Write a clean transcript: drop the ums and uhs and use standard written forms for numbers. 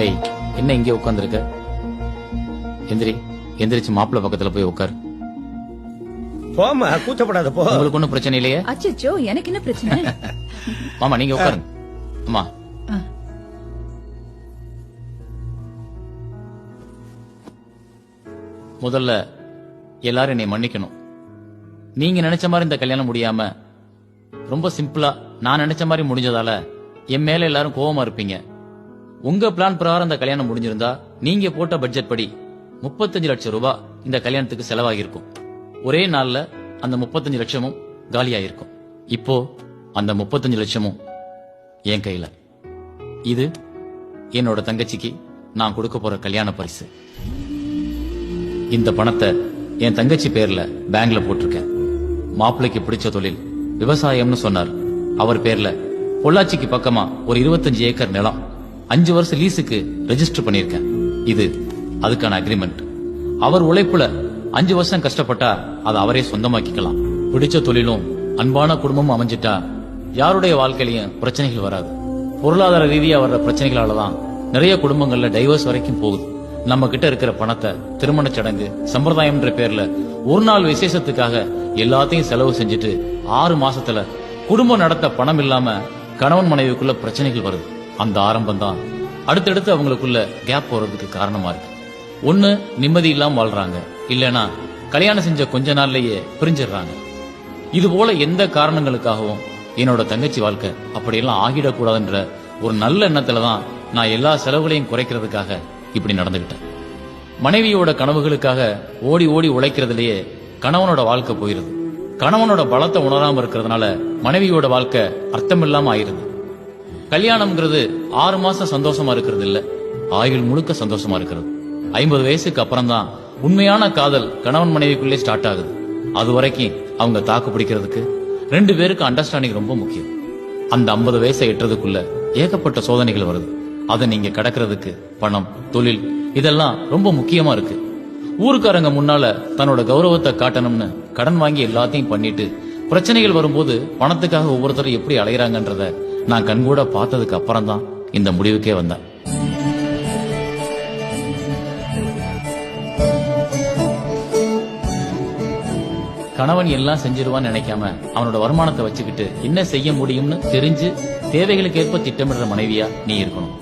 ஏய், என்ன இங்கே உட்கார்ந்திருக்க? எந்திரி, எந்திரிச்சு மாப்பிள்ளை பக்கத்துல போய் உட்காரு. போமா, கூச்சப்படாத போ. உங்களுக்கு ஒண்ணும் பிரச்சனை இல்லையே? அச்சோ, எனக்கு என்ன பிரச்சனை? மாமா நீங்க உட்காருங்க. அம்மா முதல்ல எல்லாரும் என்னை மன்னிக்கணும். நீங்க நினைச்ச மாதிரி இந்த கல்யாணம் முடியாம ரொம்ப சிம்பிளா நான் நினைச்ச மாதிரி முடிஞ்சதால என் மேல எல்லாரும் கோவமா இருப்பீங்க. உங்க பிளான் பிரகாரம் இந்த கல்யாணம் முடிஞ்சிருந்தா நீங்க போட்ட பட்ஜெட் படி 35 லட்சம் ரூபாய் இந்த கல்யாணத்துக்கு செலவாகி இருக்கும். ஒரே நாள்ல அந்த 35 லட்சமும் காலியாயிருக்கும். இப்போ அந்த 35 லட்சமும் என் கையில. இது என்னோட தங்கச்சிக்கு நான் கொடுக்க போற கல்யாண பரிசு. இந்த பணத்தை என் தங்கச்சி பேர்ல பேங்க்ல போட்டிருக்கேன். மாப்பிள்ளைக்கு பிடிச்ச தொழில் விவசாயம்னு சொன்னார். அவர் பேர்ல பொள்ளாச்சிக்கு பக்கமா ஒரு 25 ஏக்கர் நிலம் 5 வருஷம் லீஸுக்கு ரெஜிஸ்டர் பண்ணிருக்கேன். இது அதுக்கான அக்ரிமெண்ட். அவர் உழைப்புல 5 வருஷம் கஷ்டப்பட்டா அதை அவரே சொந்தமாக்கிக்கலாம். பிடிச்ச தொழிலும் அன்பான குடும்பமும் அமைஞ்சிட்டா யாருடைய வாழ்க்கையிலையும் பிரச்சனைகள் வராது. பொருளாதார ரீதியா வர்ற பிரச்சனைகளாலதான் நிறைய குடும்பங்கள்ல டைவர்ஸ் வரைக்கும் போகுது. நம்ம கிட்ட இருக்கிற பணத்தை திருமண சடங்கு சம்பிரதாயம்ன்ற பேர்ல ஒரு நாள் விசேஷத்துக்காக எல்லாத்தையும் செலவு செஞ்சுட்டு 6 மாசத்துல குடும்பம் நடத்த பணம் இல்லாம கணவன் மனைவிக்குள்ள பிரச்சனைகள் வருது. அந்த ஆரம்பம் தான் அடுத்தடுத்து அவங்களுக்குள்ள கேப் போறதுக்கு காரணமா இருக்கு. ஒண்ணு நிம்மதி இல்லாம வாழ்றாங்க, இல்லனா கல்யாணம் செஞ்ச கொஞ்ச நாள்லயே பிரிஞ்சிடுறாங்க. இது போல எந்த காரணங்களுக்காகவும் என்னோட தங்கச்சி வாழ்க்கை அப்படியெல்லாம் ஆகிடக்கூடாதுன்ற ஒரு நல்ல எண்ணத்துலதான் நான் எல்லா செலவுகளையும் குறைக்கிறதுக்காக இப்படி நடந்துகிட்டேன். மனைவியோட கனவுகளுக்காக ஓடி ஓடி உழைக்கிறதுலயே கணவனோட வாழ்க்கை போயிருது. கணவனோட பலத்தை உணராம இருக்கிறதுனால மனைவியோட வாழ்க்கை அர்த்தமில்லாம ஆயிருது. கல்யாணம்ங்கிறது 6 மாசம் சந்தோஷமா இருக்கிறது இல்ல, ஆயுள் முழுக்க சந்தோஷமா இருக்கிறது. 50 வயசுக்கு அப்புறம் தான் உண்மையான காதல் கணவன் மனைவிக்குள்ளே ஸ்டார்ட் ஆகுது. அது வரைக்கும் அவங்க தாக்கு பிடிக்கிறதுக்கு 2 பேருக்கு அண்டர்ஸ்டாண்டிங் ரொம்ப முக்கியம். அந்த 50 வயசை எட்டுறதுக்குள்ள ஏகப்பட்ட சோதனைகள் வருது. அதை நீங்க கடக்கிறதுக்கு பணம், தொழில் இதெல்லாம் ரொம்ப முக்கியமா இருக்கு. ஊருக்காரங்க முன்னால தன்னோட கௌரவத்தை காட்டணும்னு கடன் வாங்கி எல்லாத்தையும் பண்ணிட்டு பிரச்சனைகள் வரும்போது பணத்துக்காக ஒவ்வொருத்தரும் எப்படி அலையறாங்கன்றத நான் கண்கூட பார்த்ததுக்கு அப்புறம் தான் இந்த முடிவுக்கே வந்தேன். கணவன் எல்லாம் செஞ்சிருவான்னு நினைக்காம அவனோட வருமானத்தை வச்சுக்கிட்டு என்ன செய்ய முடியும்னு தெரிஞ்சு தேவைகளுக்கு ஏற்ப திட்டமிடுற மனைவியா நீ இருக்கணும்.